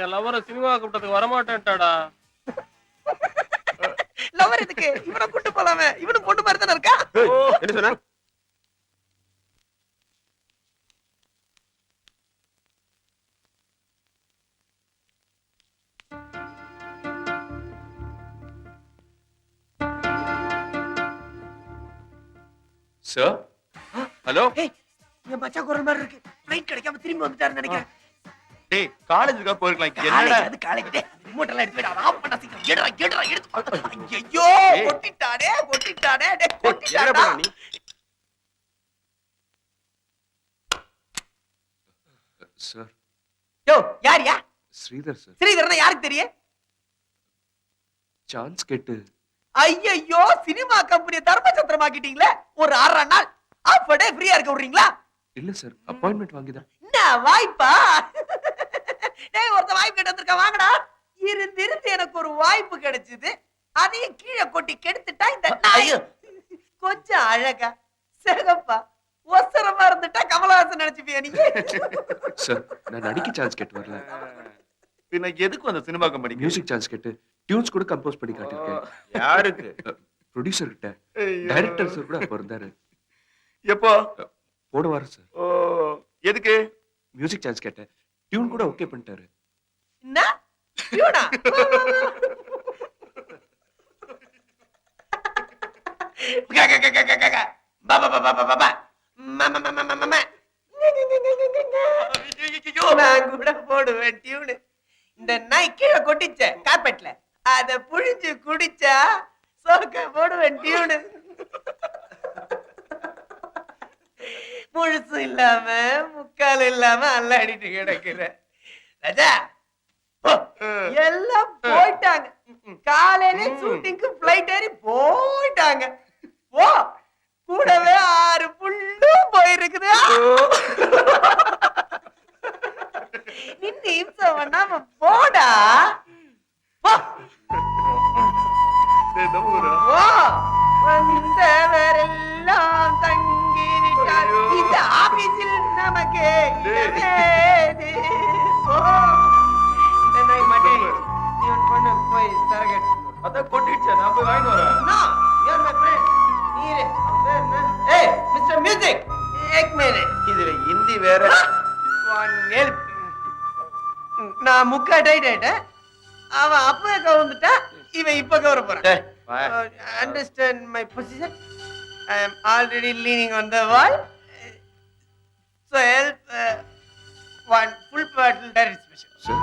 லவர cinema கூட்டத்துக்கு வரமாட்டேன்டாடா. Lower எதுக்கு? இவனை கூட்டு போலாமே. இவனு பொண்ணு மாதிரி தானே இருக்கா? என்ன சொன்ன? Sir hello. ஏய், என் மச்சான் குரல் மாதிரி இருக்கு. ஃளைட் கிடைக்காம திரும்பி வந்துட்டாருன்னு நினைக்கிறேன். டேய் காலேஜுக்கா போயிருக்கலாம். என்னடா அது காலேஜ் ரிமோட் எல்லாம் எடுத்து போய் ஆஃப் பண்ண சீக்கிரம். எடுடா எடுத்து. ஐயோ கொட்டிட்டானே டேய் என்னடா கொட்டிட்டாடா. பண்ண நீ? சார் யோ யாரியா? ஸ்ரீதர் சார். ஸ்ரீதரனா யாருக்கு தெரியும்? சான்ஸ் கேட்டு ஐயோ சினிமா கம்பெனி தர்மசத்திரமாக்கிட்டீங்களே. ஒரு 6 நாள் ஆஃப் டே ஃப்ரீயா இருக்க விடுறீங்களா? இல்ல சார் அப்பாயின்மெண்ட் வாங்கிதான். என்ன வாய்ப்பா? டேய் ஒருத்த வாய்ப்பு கேட்டு வந்திருக்க. வாங்கடா. இருந்து எனக்கு ஒரு வாய்ப்பு கிடைச்சது. அதையும் கீழே கொட்டி கெடுத்துட்டா இந்த நாய். கொஞ்சம் அழகா சிகப்பா ஒசரமா இருந்துட்டா கமலஹாசன் நினைச்சுப்பியா நீ? சார் நான் நடிக்க சான்ஸ் கேட்டு வரல. பின்ன எதுக்கு அந்த சினிமா கம்பெனிக்கு? மியூசிக் சான்ஸ் கேட்டு டியூன்ஸ் கூட கம்போஸ் பண்ணி காட்டியிருக்கேன். யாருக்கு? ப்ரொடியூசர் கிட்ட. டைரக்டர் சார் கூட அப்ப இருந்தாரு. எப்போ? போட வார சார். ஓ எதுக்கு? மியூசிக் சான்ஸ் கேட்டேன். டியூன் கூட ஓகே பண்ணிட்டாரு. என்ன? பியூனா? நான் கூட போடுவேன் டியூனு. இந்த நாய் கீழே கொட்டிச்ச கார்பெட்ல அத புழிஞ்சு குடிச்சா சோக்க போடுவேன் டியூனு. முழுசு இல்லாம முக்கால் இல்லாம அல்லாடிட்டு கிடக்குற ராஜா. எல்லாம் போயிட்டாங்க. காலையில ஷூட்டிங்க்கு பிளைட் ஏறி போயிட்டாங்க. போ கூடவே 6 புள்ளும் போயிருக்குது. நின்னு இம்சை பண்ணாம போடா. போ போ. வந்தவரெல்லாம் தங்கி விட்டார். இந்த ஆபீஸில் நமக்கு இடமேது. போ. இந்த நாய் மாட்டேன். நீ ஒரு பொண்ணு போய் சரகட். அதான் கொட்டிடுச்சே. நான் போய் வாங்கிட்டு வரேன். No, you're my friend. நீரே. Hey, Mr. Music. एक minute. இதுல ஹிந்தி வேற. One help. நான் முக்கா டைட் ஆயிட்டேன். அவன் அப்பவே கவுந்துட்டா. இவன் இப்ப கவர போறான். டேய் வா. Understand my position. I am already leaning on the wall. So help one full bottle direct special. Sir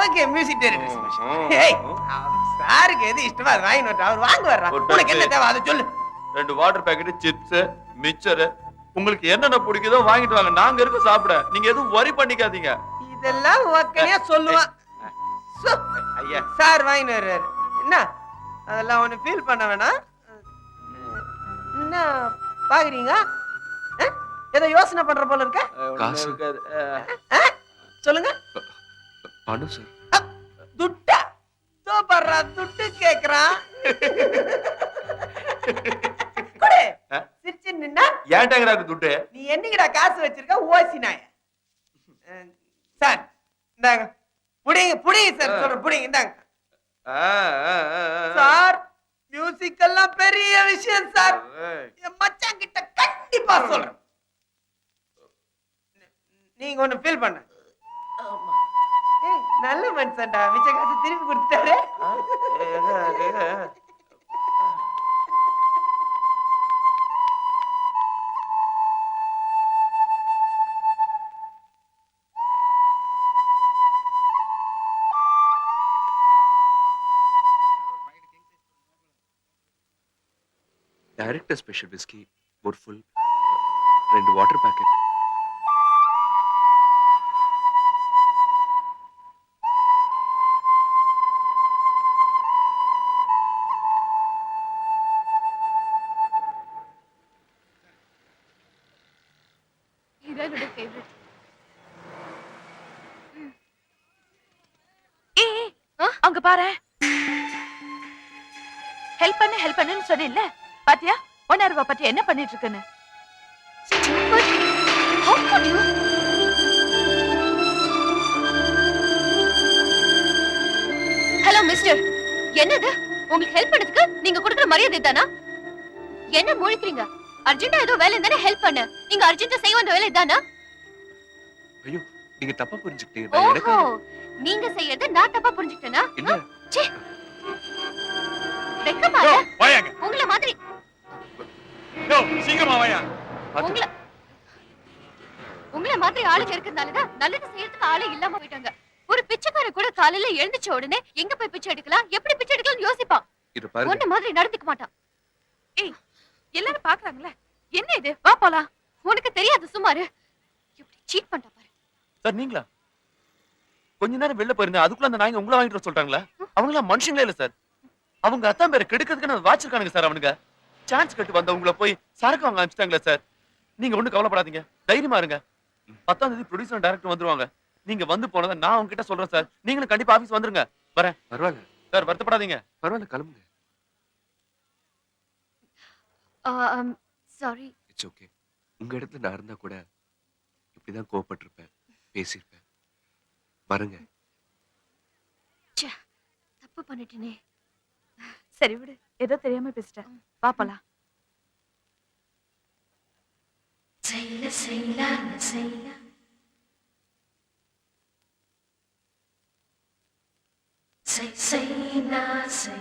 Okay, music director special. Hey, சாருக்கு எது இஷ்டமா அது வாங்கி வரட்டும். அவர் வாங்க வர்றான். ஒரு உனக்கு என்ன தேவை அதை சொல்லு. 2 வாட்டர் பாக்கெட், சிப்ஸ், மிச்சர், உங்களுக்கு என்னென்ன பிடிக்குதோ வாங்கிட்டு வாங்க. நாங்க இருக்க சாப்பிட. நீங்க எதுவும் வரி பண்ணிக்காதீங்க. இதெல்லாம் ஒக்கனையா சொல்லுவான். ஐயா சார் வாங்கிட்டு வர்றாரு. என்ன அதெல்லாம் ஒண்ணு ஃபீல் பண்ண வேணாம். என்ன பாக்குறீங்க? ஏதோ யோசனை பண்ற போல இருக்க. காசு. இருக்காது. சொல்லுங்க. பணம் சார். துட்டா? தோ பர்றா துட்டு கேக்குறான். குடு. சிரிச்சு நின்னா ஏன்டாங்கறாக்கு துட்டு? நீ என்னைக்குடா காசு வச்சிருக்க ஓசி நாய? சார் இந்தாங்க. புடிங்க சார் சொல்றேன். புடிங்க இந்தாங்க. சார் மியூசிக் எல்லாம் பெரிய விஷயம் சார். என் மச்சான் கிட்ட கண்டிப்பா சொல்றேன். நீங்க ஒண்ணு ஃபீல் பண்ண. ஏய் நல்ல மனுஷன்டா. மிச்ச காசு திருப்பி கொடுத்துட்டாரு. டைரக்டர் ஸ்பெஷல் விஸ்கி ஒரு ஃபுல் 2 வாட்டர் பாக்கெட். இதான் என்னோட ஃபேவரட். அங்க பாரு. ஹெல்ப் பண்ணுன்னு சொன்னேன்ல. பாத்தியா ஒன்னாருவா பத்தி என்ன பண்ணிட்டு இருக்குன்னு. How could you? என்னது உங்களுக்கு ஹெல்ப் பண்ணதுக்கு நீங்க கொடுக்குற மரியாதை தானா? என்ன முழிக்கிறீங்க? அர்ஜென்ட்டா ஏதோ வேலை இருந்தானே ஹெல்ப் பண்ண. நீங்க அர்ஜென்ட்டா செய்ய வேண்டிய வேலை தானா? ஐயோ நீங்க தப்பா புரிஞ்சுக்கிட்டீங்க. நான் எனக்கு ஓஹோ, நீங்க செய்யறத நான் தப்பா புரிஞ்சுக்கிட்டேனா? இல்ல. ச்சே. வெக்கமா இல்ல? வாயாங்க. உங்கள மாதிரி சீக்கிரமா வாயா. உங்கள மாதிரி ஆளுங்க இருக்கிறதுனால தான் நல்லது செய்யறதுக்கு ஆளே இல்லாம போயிட்டாங்க. ஒரு பிச்சைக்காரன் கூட காலையில எழுந்திருச்ச உடனே எங்க போய் பிச்சை எடுக்கலாம், எப்படி பிச்சை எடுக்கலாம்னு யோசிப்பான். இது பாருங்க. ஒண்ணு மாதிரி நடந்துக்க மாட்டான். ஏய், எல்லாரும் பாக்குறாங்கல்ல, என்ன இது? வா போலாம். உனக்கு தெரியாது, சுமாரு. எப்படி சீட் பண்ணிட்ட பாரு. சார் நீங்களா? கொஞ்ச நேரம் வெளில போயிருந்தேன், அதுக்குள்ள அந்த நாய்ங்க உங்களை வாங்கிட்டு வர சொல்லிட்டாங்களா? அவங்களா மனுஷங்களே இல்ல சார். அவங்க அத்தான் பேரை கெடுக்கிறதுக்கு நான் வாச்சிருக்கானுங்க சார். அவனுங்க சான்ஸ் கட்டு வந்தவங்கள போய் சரக்கு வாங்க அனுப்பிச்சிட்டாங்களே சார். நீங்க ஒண்ணும் கவலைப்படாதீங்க, தைரியமா இருங்க. 10ஆம் தேதி ப்ரொடியூசர் டைரக்டர் வந்துருவாங்க. நீங்க வந்து போனதை நான் உங்ககிட்ட சொல்றேன் சார். நீங்களும் கண்டிப்பா ஆபீஸ் வந்துருங்க. வரேன். பரவாயில்ல சார் வருத்தப்படாதீங்க. பரவாயில்ல, கிளம்புங்க. சாரி. It's okay. உங்க இடத்துல நான் இருந்தா கூட இப்படிதான் கோவப்பட்டிருப்பேன், பேசியிருப்பேன். பாருங்க. தப்பு பண்ணிட்டேனே. சரி விடு, ஏதோ தெரியாம பேசிட்டேன். வா போலாம். Say, say, na, say.